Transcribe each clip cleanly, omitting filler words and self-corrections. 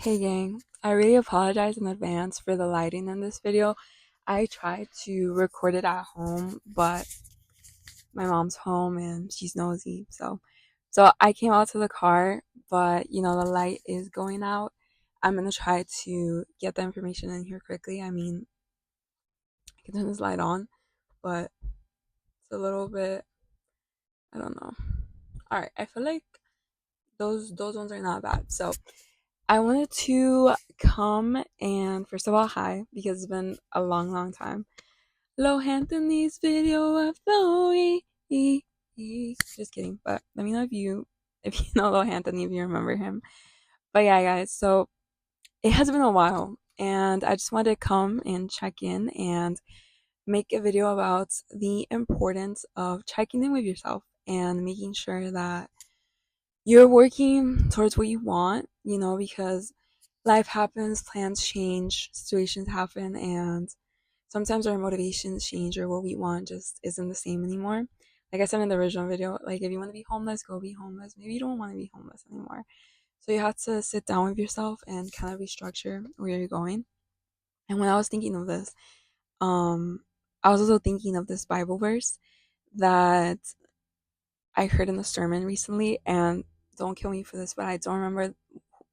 Hey gang, I really apologize in advance for the lighting in this video. I tried to record it at home, but my mom's home and she's nosy. So I came out to the car, but the light is going out. I'm gonna try to get the information in here quickly. I mean, I can turn this light on, but it's a little bit, I don't know. All right, I feel like those ones are not bad. So I wanted to come and first of all, hi, because it's been a long, long time. Lo Anthony's video of Chloe. Just kidding, but let me know if you know Lo Anthony, if you remember him. But yeah, guys, so it has been a while, and I just wanted to come and check in and make a video about the importance of checking in with yourself and making sure that you're working towards what you want, because life happens, plans change, situations happen, and sometimes our motivations change or what we want just isn't the same anymore. Like I said in the original video, like if you want to be homeless, go be homeless. Maybe you don't want to be homeless anymore. So you have to sit down with yourself and kind of restructure where you're going. And when I was thinking of this, um, I was also thinking of this Bible verse that I heard in the sermon recently, and don't kill me for this, but I don't remember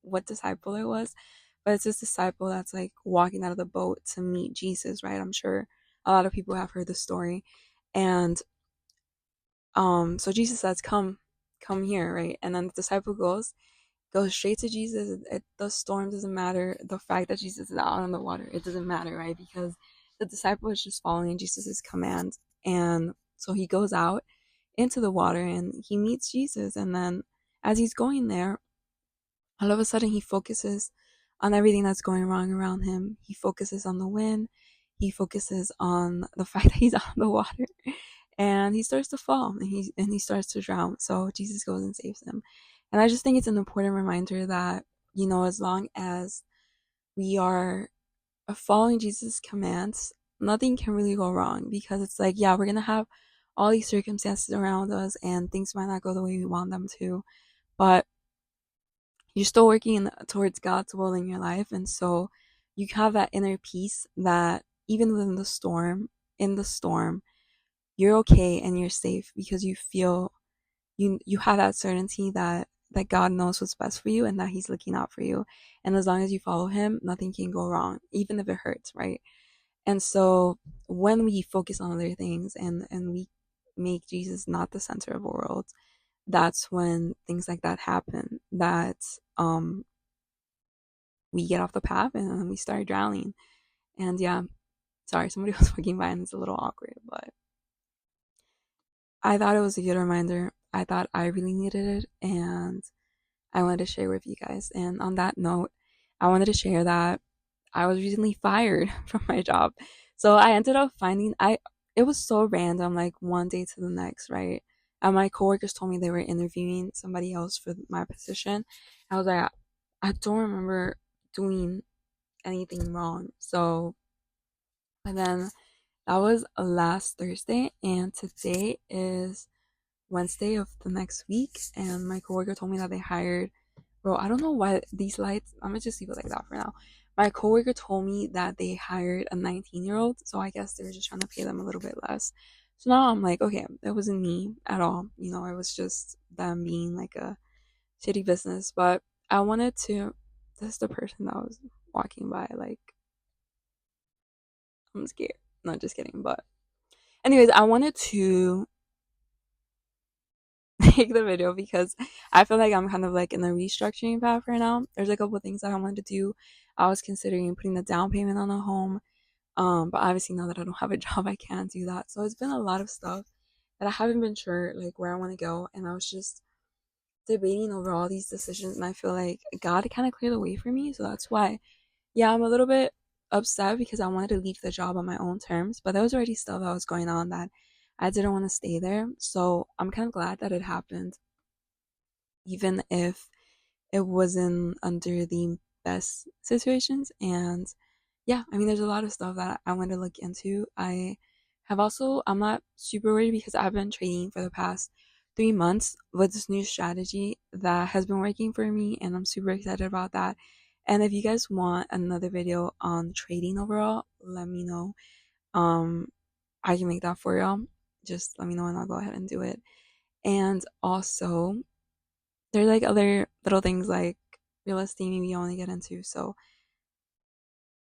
what disciple it was. But it's this disciple that's like walking out of the boat to meet Jesus, right? I'm sure a lot of people have heard the story. And so Jesus says, come here, right? And then the disciple goes straight to Jesus. The storm doesn't matter. The fact that Jesus is out on the water, it doesn't matter, right? Because the disciple is just following Jesus's command. And so he goes out into the water and he meets Jesus. And then as he's going there, all of a sudden he focuses on everything that's going wrong around him. He focuses on the wind. He focuses on the fact that he's on the water. And he starts to fall and he starts to drown. So Jesus goes and saves him. And I just think it's an important reminder that, as long as we are following Jesus' commands, nothing can really go wrong, because it's like, yeah, we're going to have all these circumstances around us and things might not go the way we want them to, but you're still working towards God's will in your life. And so you have that inner peace that even within in the storm, you're okay and you're safe because you feel you have that certainty that God knows what's best for you and that he's looking out for you. And as long as you follow him, nothing can go wrong, even if it hurts, right? And so when we focus on other things and we make Jesus not the center of the world, that's when things like that happen, that um we get off the path and then we start drowning. And yeah, sorry, somebody was walking by and it's a little awkward, but I thought it was a good reminder. I thought I really needed it, and I wanted to share with you guys. And on that note, I wanted to share that I was recently fired from my job. So I ended up finding I it was so random, like one day to the next, right? And my coworkers told me they were interviewing somebody else for my position. I was like, I don't remember doing anything wrong. So, and then that was last Thursday, and today is Wednesday of the next week. And my coworker told me that they hired, bro, I don't know why these lights, I'm gonna just leave it like that for now. My coworker told me that they hired a 19-year-old, so I guess they were just trying to pay them a little bit less. So now I'm like, okay, it wasn't me at all. It was just them being like a shitty business. But I wanted to, this is the person that was walking by, like, I'm scared. Not just kidding. But anyways, I wanted to make the video because I feel like I'm kind of like in a restructuring path right now. There's a couple of things that I wanted to do. I was considering putting the down payment on a home. But obviously now that I don't have a job, I can't do that. So it's been a lot of stuff that I haven't been sure like where I want to go. And I was just debating over all these decisions, and I feel like God kind of cleared the way for me. So that's why, yeah, I'm a little bit upset because I wanted to leave the job on my own terms, but there was already stuff that was going on that I didn't want to stay there. So I'm kind of glad that it happened, even if it wasn't under the best situations. And yeah, I mean, there's a lot of stuff that I want to look into. I'm not super worried because I've been trading for the past 3 months with this new strategy that has been working for me, and I'm super excited about that. And if you guys want another video on trading overall, let me know. I can make that for y'all. Just let me know and I'll go ahead and do it. And also, there's like other little things like real estate maybe you want to get into. So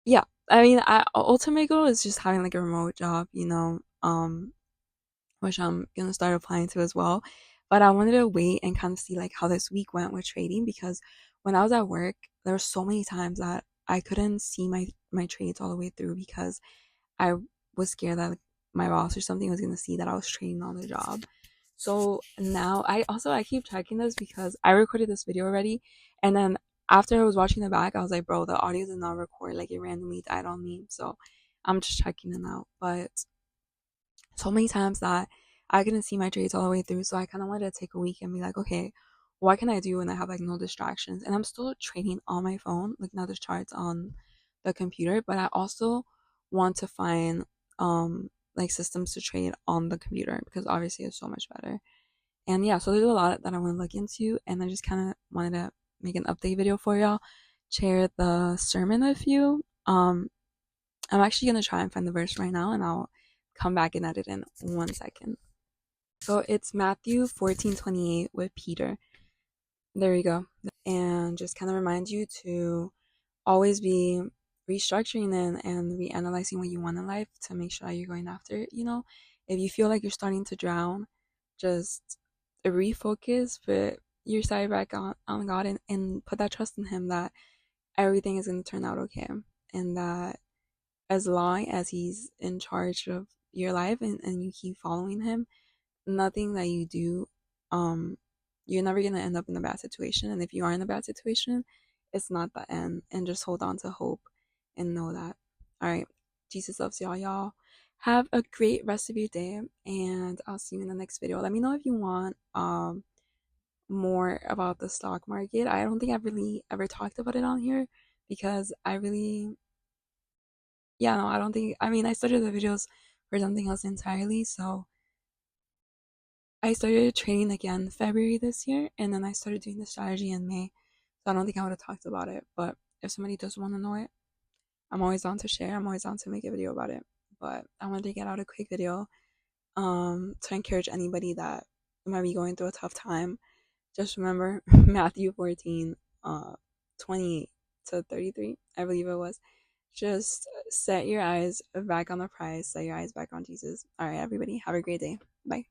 yeah, I mean, I ultimate goal is just having like a remote job, which I'm gonna start applying to as well. But I wanted to wait and kind of see like how this week went with trading because when I was at work, there were so many times that I couldn't see my trades all the way through because I was scared that like, my boss or something was gonna see that I was trading on the job. So now I keep checking this because I recorded this video already, and then after I was watching the back, I was like, bro, the audio did not record, like it randomly died on me. So I'm just checking it out. But so many times that I couldn't see my trades all the way through, so I kind of wanted to take a week and be like, okay, what can I do when I have like no distractions? And I'm still trading on my phone, looking at the charts on the computer, but I also want to find like systems to trade on the computer because obviously it's so much better. And yeah, so there's a lot that I want to look into, and I just kind of wanted to make an update video for y'all, share the sermon with you. I'm actually gonna try and find the verse right now, and I'll come back and edit in 1 second. So it's Matthew 14:28 with Peter. There you go. And just kind of remind you to always be restructuring and reanalyzing what you want in life to make sure you're going after it. If you feel like you're starting to drown, just refocus, put your side back on God and put that trust in Him that everything is going to turn out okay. And that as long as He's in charge of your life and you keep following Him, nothing that you do, um, you're never gonna end up in a bad situation. And if you are in a bad situation, it's not the end. And just hold on to hope and know that. All right, Jesus loves y'all. Y'all have a great rest of your day, and I'll see you in the next video. Let me know if you want more about the stock market. I don't think I've really ever talked about it on here because I really, yeah, no, I don't think. I mean, I started the videos for something else entirely, so I started training again February this year, and then I started doing the strategy in May. So I don't think I would have talked about it. But if somebody does want to know it, I'm always down to share. I'm always down to make a video about it. But I wanted to get out a quick video to encourage anybody that might be going through a tough time. Just remember Matthew 14, 28 to 33, I believe it was. Just set your eyes back on the prize, set your eyes back on Jesus. All right, everybody, have a great day. Bye.